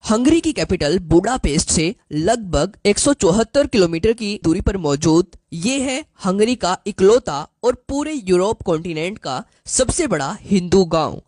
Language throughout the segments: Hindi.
हंगरी की कैपिटल बुडापेस्ट से लगभग 174 किलोमीटर की दूरी पर मौजूद ये है हंगरी का इकलौता और पूरे यूरोप कॉन्टिनेंट का सबसे बड़ा हिंदू गांव,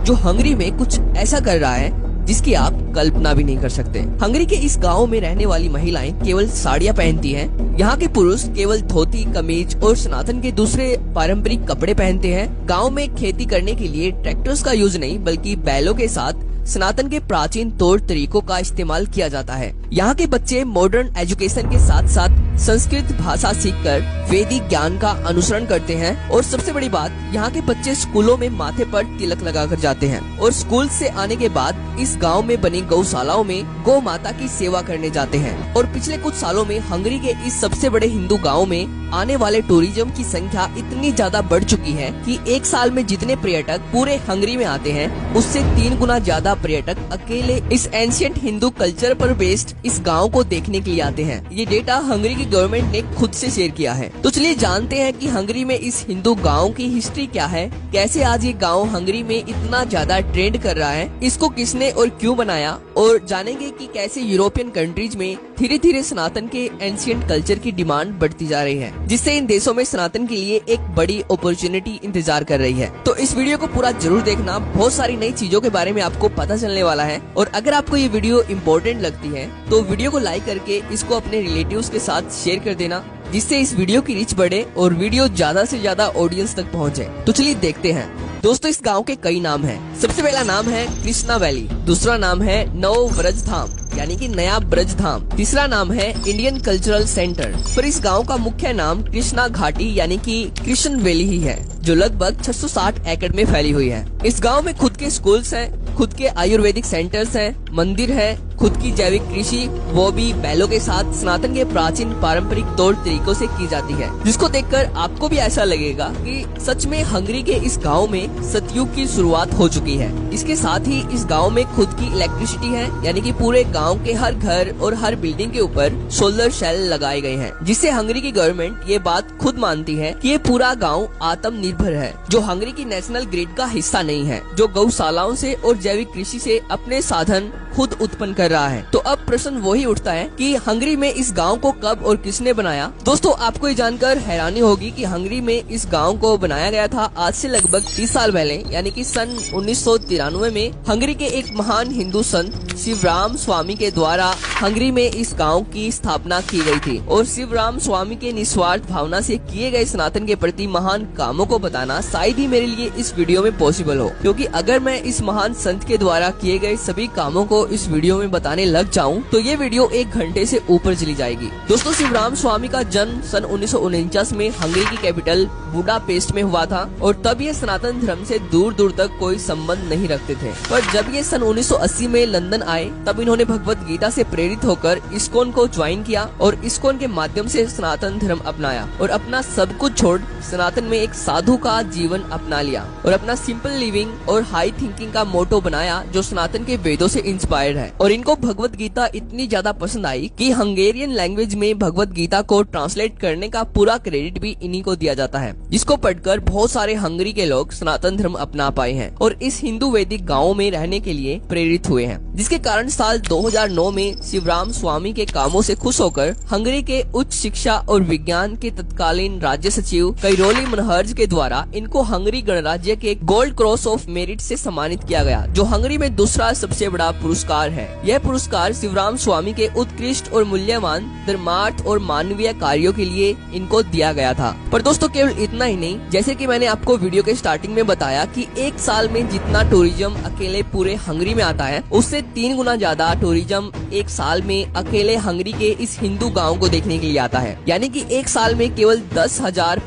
जो हंगरी में कुछ ऐसा कर रहा है जिसकी आप कल्पना भी नहीं कर सकते। हंगरी के इस गांव में रहने वाली महिलाएं केवल साड़ियां पहनती हैं। यहाँ के पुरुष केवल धोती, कमीज और सनातन के दूसरे पारंपरिक कपड़े पहनते हैं। गांव में खेती करने के लिए ट्रैक्टर्स का यूज नहीं बल्कि बैलों के साथ सनातन के प्राचीन तौर तरीकों का इस्तेमाल किया जाता है। यहाँ के बच्चे मॉडर्न एजुकेशन के साथ साथ संस्कृत भाषा सीखकर वैदिक ज्ञान का अनुसरण करते हैं और सबसे बड़ी बात, यहाँ के बच्चे स्कूलों में माथे पर तिलक लगाकर जाते हैं और स्कूल से आने के बाद इस गांव में बनी गौशालाओं में गौ माता की सेवा करने जाते हैं। और पिछले कुछ सालों में हंगरी के इस सबसे बड़े हिंदू गाँव में आने वाले टूरिज्म की संख्या इतनी ज्यादा बढ़ चुकी है कि एक साल में जितने पर्यटक पूरे हंगरी में आते हैं उससे 3 गुना ज्यादा पर्यटक अकेले इस एंशिएंट हिंदू कल्चर पर बेस्ड इस गांव को देखने के लिए आते हैं। ये डेटा हंगरी की गवर्नमेंट ने खुद से शेयर किया है। तो चलिए जानते हैं कि हंगरी में इस हिंदू गांव की हिस्ट्री क्या है, कैसे आज ये गांव हंगरी में इतना ज्यादा ट्रेंड कर रहा है, इसको किसने और क्यों बनाया, और जानेंगे कि कैसे यूरोपियन कंट्रीज में धीरे धीरे सनातन के एंशिएंट कल्चर की डिमांड बढ़ती जा रही है, जिससे इन देशों में सनातन के लिए एक बड़ी अपॉर्चुनिटी इंतजार कर रही है। तो इस वीडियो को पूरा जरूर देखना, बहुत सारी नई चीजों के बारे में आपको पता चलने वाला है। और अगर आपको ये वीडियो इम्पोर्टेंट लगती है तो वीडियो को लाइक करके इसको अपने रिलेटिव्स के साथ शेयर कर देना, जिससे इस वीडियो की रीच बढ़े और वीडियो ज्यादा से ज्यादा ऑडियंस तक पहुंचे। तो चलिए देखते हैं। दोस्तों, इस गांव के कई नाम हैं। सबसे पहला नाम है कृष्णा वैली, दूसरा नाम है नव ब्रज धाम यानी कि नया ब्रज धाम, तीसरा नाम है इंडियन कल्चरल सेंटर। पर इस गांव का मुख्य नाम कृष्णा घाटी यानी कि कृष्ण वैली ही है, जो लगभग 660 एकड़ में फैली हुई है। इस गांव में खुद के स्कूल्स हैं, खुद के आयुर्वेदिक सेंटर्स हैं, मंदिर है, खुद की जैविक कृषि, वो भी बैलों के साथ सनातन के प्राचीन पारंपरिक तौर तरीकों से की जाती है, जिसको देखकर आपको भी ऐसा लगेगा कि सच में हंगरी के इस गांव में सतयुग की शुरुआत हो चुकी है। इसके साथ ही इस गांव में खुद की इलेक्ट्रिसिटी है, यानी कि पूरे गांव के हर घर और हर बिल्डिंग के ऊपर सोलर सेल लगाए गए हैं, जिससे हंगरी की गवर्नमेंट ये बात खुद मानती है कि ये पूरा गाँव आत्मनिर्भर है, जो हंगरी की नेशनल ग्रिड का हिस्सा नहीं है, जो गौशालाओं से और जैविक कृषि से अपने साधन खुद उत्पन्न कर रहा है। तो अब प्रश्न वही उठता है कि हंगरी में इस गांव को कब और किसने बनाया। दोस्तों, आपको ये जानकर हैरानी होगी कि हंगरी में इस गांव को बनाया गया था आज से लगभग 30 साल पहले, यानी कि सन 1993 में हंगरी के एक महान हिंदू संत शिवराम स्वामी के द्वारा हंगरी में इस गांव की स्थापना की गई थी। और शिवराम स्वामी के निस्वार्थ भावना से किए गए सनातन के प्रति महान कामों को बताना शायद ही मेरे लिए इस वीडियो में पॉसिबल हो, क्योंकि अगर मैं इस महान संत के द्वारा किए गए सभी कामों को इस वीडियो में बताने लग जाऊं तो ये वीडियो 1 घंटे से ऊपर चली जाएगी। दोस्तों, शिवराम स्वामी का जन्म सन 1949 में हंगरी की कैपिटल बुडापेस्ट में हुआ था और तब ये सनातन धर्म से दूर दूर तक कोई संबंध नहीं रखते थे। पर जब ये सन 1980 में लंदन आए तब इन्होंने भगवत गीता से प्रेरित होकर इस्कॉन को ज्वाइन किया और इस्कॉन के माध्यम से सनातन धर्म अपनाया और अपना सब कुछ छोड़ सनातन में एक साधु का जीवन अपना लिया और अपना सिंपल लिविंग और हाई थिंकिंग का मोटो बनाया, जो सनातन के वेदों से इंस्पायर्ड है। और इनको भगवत गीता इतनी ज्यादा पसंद आई कि हंगेरियन लैंग्वेज में भगवत गीता को ट्रांसलेट करने का पूरा क्रेडिट भी इन्हीं को दिया जाता है, जिसको पढ़कर बहुत सारे हंगरी के लोग सनातन धर्म अपना पाए हैं और इस हिंदू वैदिक गाँव में रहने के लिए प्रेरित हुए हैं, जिसके कारण साल 2009 में शिवराम स्वामी के कामों से खुश होकर हंगरी के उच्च शिक्षा और विज्ञान के तत्कालीन राज्य सचिव कैरोली मनहर्ज के द्वारा इनको हंगरी गणराज्य के गोल्ड क्रॉस ऑफ मेरिट से सम्मानित किया गया, जो हंगरी में दूसरा सबसे बड़ा पुरस्कार है। यह पुरस्कार शिवराम स्वामी के उत्कृष्ट और मूल्यवान धर्मार्थ और मानवीय कार्यों के लिए इनको दिया गया था। पर दोस्तों, केवल इतना ही नहीं, जैसे कि मैंने आपको वीडियो के स्टार्टिंग में बताया कि एक साल में जितना टूरिज्म अकेले पूरे हंगरी में आता है उससे 3 गुना ज्यादा टूरिज्म एक साल में अकेले हंगरी के इस हिंदू गाँव को देखने के लिए आता है, यानी कि एक साल में केवल 10,000